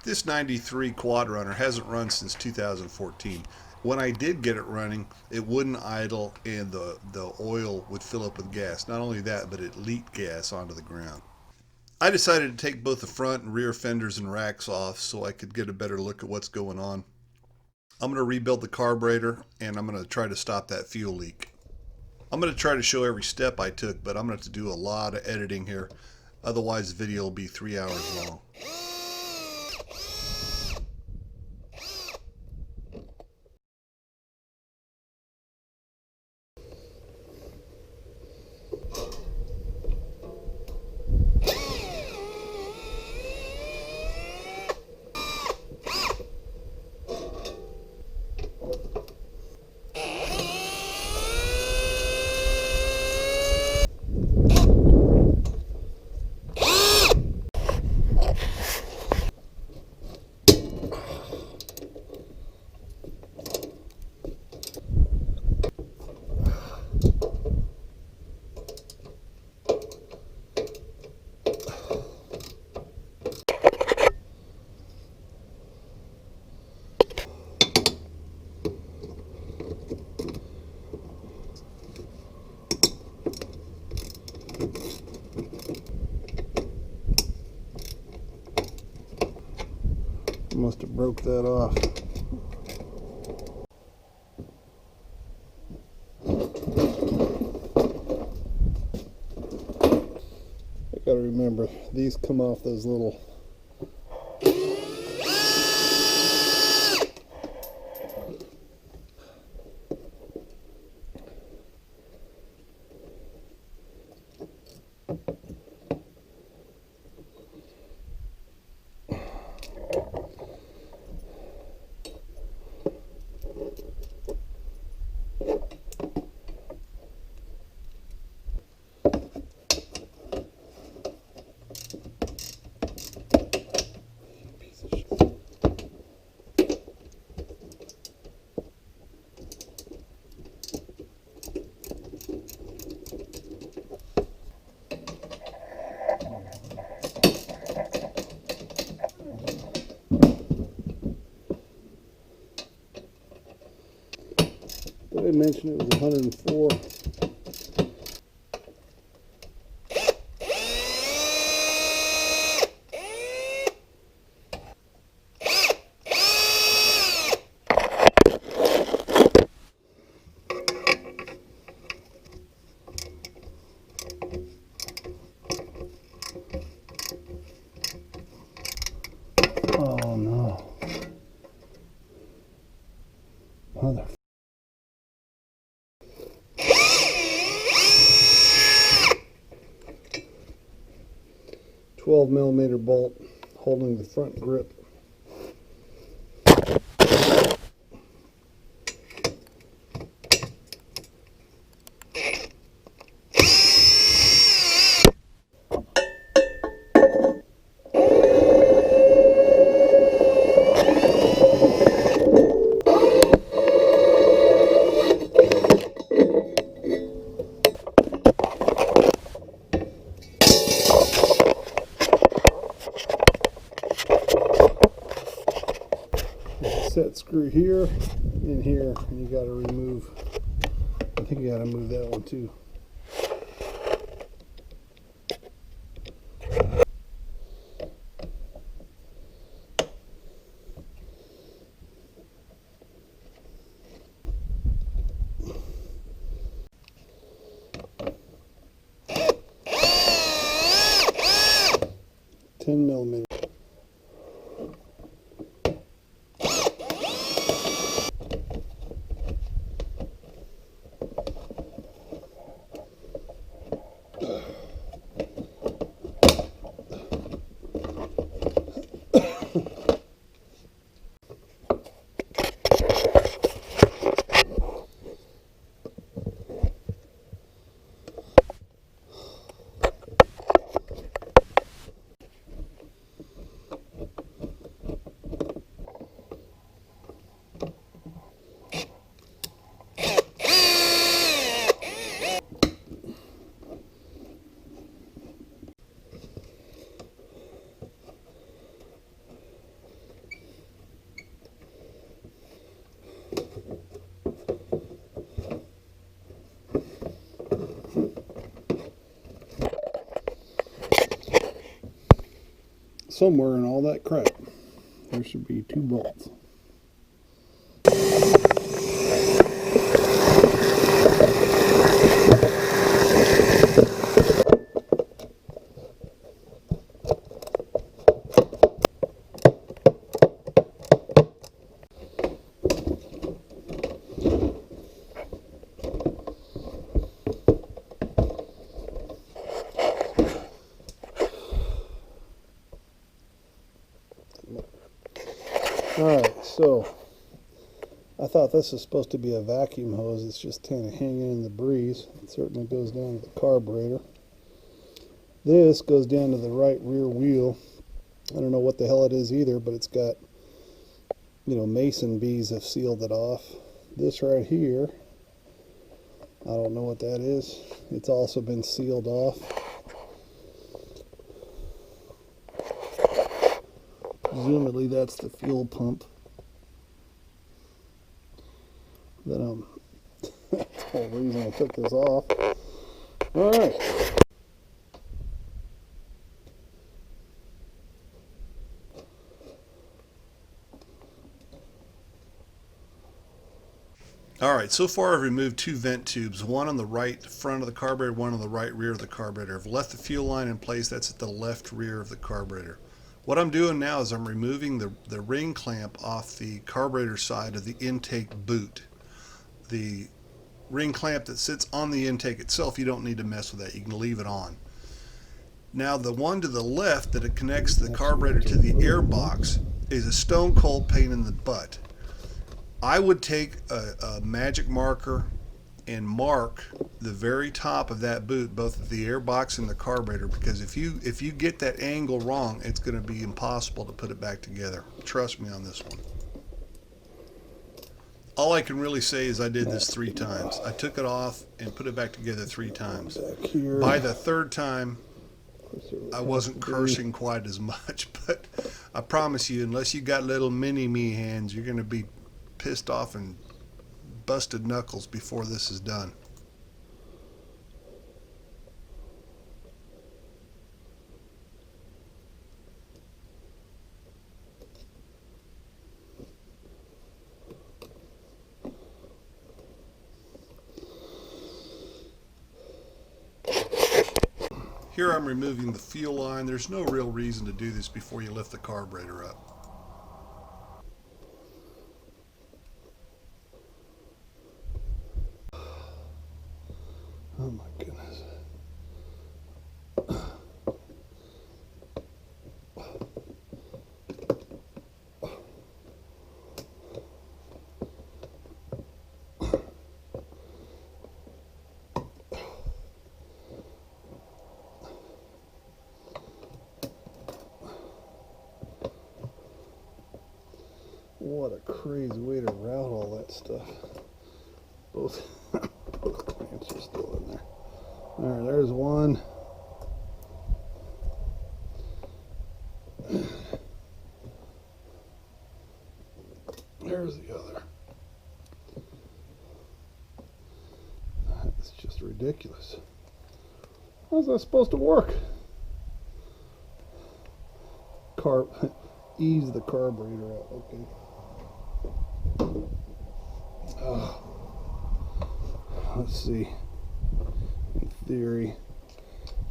This 93 Quadrunner hasn't run since 2014. When I did get it running, it wouldn't idle and the oil would fill up with gas. Not only that, but it leaked gas onto the ground. I decided to take both the front and rear fenders and racks off so I could get a better look at what's going on. I'm going to rebuild the carburetor and I'm going to try to stop that fuel leak. I'm going to try to show every step I took, but I'm going to have to do a lot of editing here. Otherwise the video will be 3 hours long. Must have broke that off. I gotta remember, these come off those little I mentioned it was 104. Oh no. Mother. 12mm bolt holding the front grip. Set screw here and here, and you got to remove, I think you got to move that one too. $10mm. somewhere in all that crap, there should be 2 bolts. Alright, so I thought this was supposed to be a vacuum hose. It's just kind of hanging in the breeze. It certainly goes down to the carburetor. This goes down to the right rear wheel. I don't know what the hell it is either, but it's got, mason bees have sealed it off. This right here, I don't know what that is. It's also been sealed off. Presumably that's the fuel pump. That's the whole reason I took this off. Alright. Alright, so far I've removed 2 vent tubes, one on the right front of the carburetor, one on the right rear of the carburetor. I've left the fuel line in place. That's at the left rear of the carburetor. What I'm doing now is I'm removing the ring clamp off the carburetor side of the intake boot. The ring clamp that sits on the intake itself, you don't need to mess with that. You can leave it on. Now the one to the left that it connects the carburetor to the air box is a stone cold pain in the butt. I would take a magic marker and mark the very top of that boot, both at the air box and the carburetor, because if you get that angle wrong, it's going to be impossible to put it back together. Trust me on this one. All I can really say is I did this 3 times. I took it off and put it back together 3 times. By the 3rd time, I wasn't cursing quite as much, but I promise you, unless you got little mini-me hands, you're going to be pissed off and busted knuckles before this is done. Here I'm removing the fuel line. There's no real reason to do this before you lift the carburetor up. Oh my goodness. What a crazy way to route all that stuff. Both clamps are still in there. Alright, there's one. There's the other. That's just ridiculous. How's that supposed to work? Ease the carburetor out. Okay. Let's see. In theory,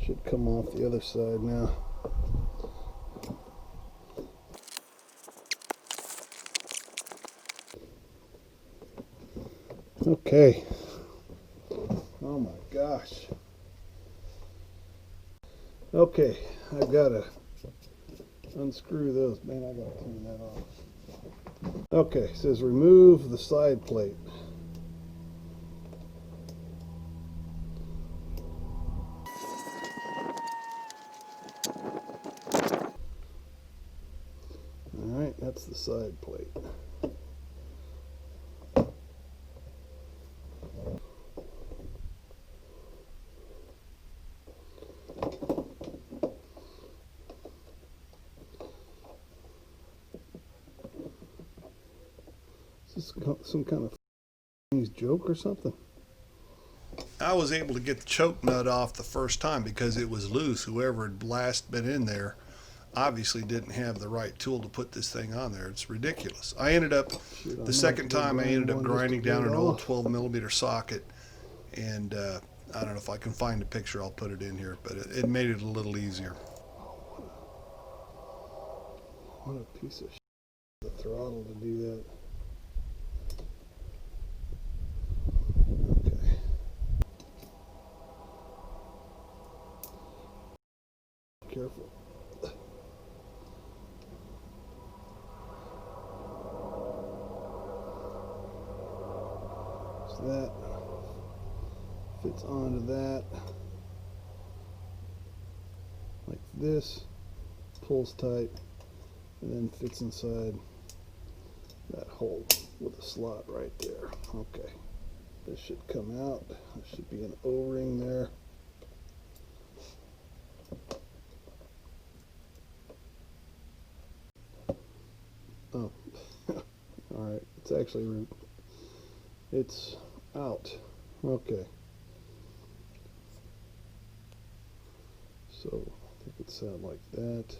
should come off the other side now. Okay. Oh my gosh. Okay, I've got to unscrew those. Man, I got to clean that off. Okay, it says remove the side plate. Alright, that's the side plate. Is this some kind of joke or something? I was able to get the choke nut off the first time because it was loose. Whoever had last been in there obviously didn't have the right tool to put this thing on there. It's ridiculous. I ended up, Shoot, I the might second go time I ended up one just to grinding get down it an old off. 12 millimeter socket, and I don't know if I can find a picture, I'll put it in here, but it made it a little easier. What a piece of shit. The throttle to do that. Okay. Careful. So that fits onto that like this, pulls tight, and then fits inside that hole with a slot right there. Okay, this should come out. There should be an O-ring there. Oh, all right, it's actually, it's out. Okay, so I think it's out like that.